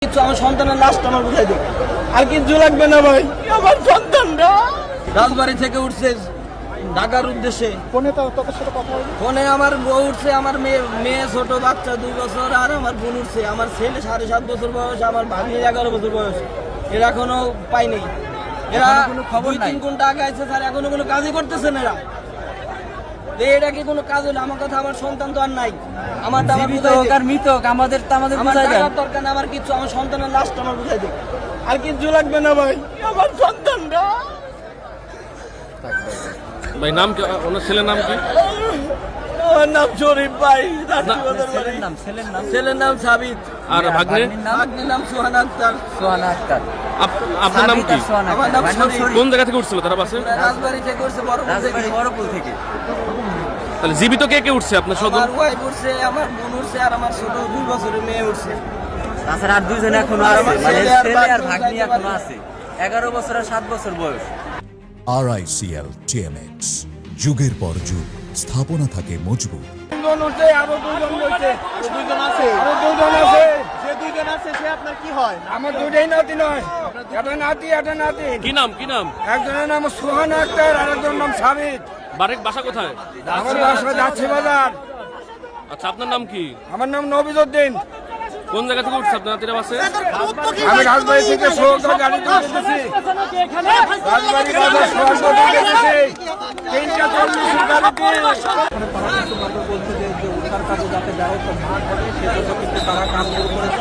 কিছু আমার সন্তানের লাশটা আমার বুঝাই দেবে আর কিছু লাগবে না ভাই। আমার সন্তানরা রাজবাড়ি থেকে উঠছে ঢাকার উদ্দেশ্যে। ফোনে আমার বউ উঠছে, আমার মেয়ে ছোট বাচ্চা 2 বছর, আর আমার বোন উঠছে, আমার ছেলে 7.5 বছর বয়স, আমার ভাগ্নি 11 বছর বয়স। এরা এখনো পাইনি, এরা 2-3 ঘন্টা আগে আছে স্যার, এখনো কোনো কাজই করতেছে না এরা। এটা কি কোনো কাজ হলো? আমার কথা, আমার সন্তান তো আর নাই। আমার আমাদের দরকার না, আমার কিছু আমার সন্তানের লাশটা আমার বুঝাই দেবে আর কিছু লাগবে না ভাই। আমার সন্তানরা ভাই নাম কি? ওনার ছেলের নাম কি? আমার নাম শরীফ ভাই। ছেলের নাম সাবিত। আর ভাগ্নের নাম সোহানা আক্তার। আপনার নাম কি? আমার নাম শরীফ। কোন জায়গা থেকে উঠছিল তারা বাসে? রাজবাড়ি থেকে উঠছে, বড়পুল থেকে। তাহলে জীবিত কে কে উঠছে আপনার সদর? আমার ওয়াইফ উঠছে, আমার বোন উঠছে, আর আমার ছোট 2 বছরের মেয়ে উঠছে। তাছাড়া আর 2 জন এখনো আছে, মানে ছেলে আর ভাগ্নি এখনো আছে। 11 বছর আর 7 বছর বয়স। RICL TMX, যুগের পর যুগ স্থাপনা থাকে মজবুত। 2 জন উঠছে, আরো 2 জন উঠছে, আরো 2 জন আছে। যে 2 জন আছে সে আপনার কি হয়? আমার দুইটাই নাতি নয়, একটা নাতি একটা নাতি। কি নাম কি নাম? একজনের নাম সোহানা আক্তার, আর একজনের নাম সাবিত। বাসা কোথায়? আমার বাসা যাচ্ছে বাজার। আচ্ছা, আপনার নাম কি? আমার নাম নবীজউদ্দিন। কোন জায়গা থেকে উঠছে আপনার নাতিরা বাসে? আমি রাজবাড়ি থেকে সোহাগ গাড়ি তুলে দিয়েছি, রাজবাড়ি বাজার সোহাগ গাড়ি দিয়েছি 3:40 গাড়িতে। বলছে যে উদ্ধার কাজে যাতে ব্যবস্থা না করে সেজন্য কিন্তু তারা কাজ শুরু করেছে।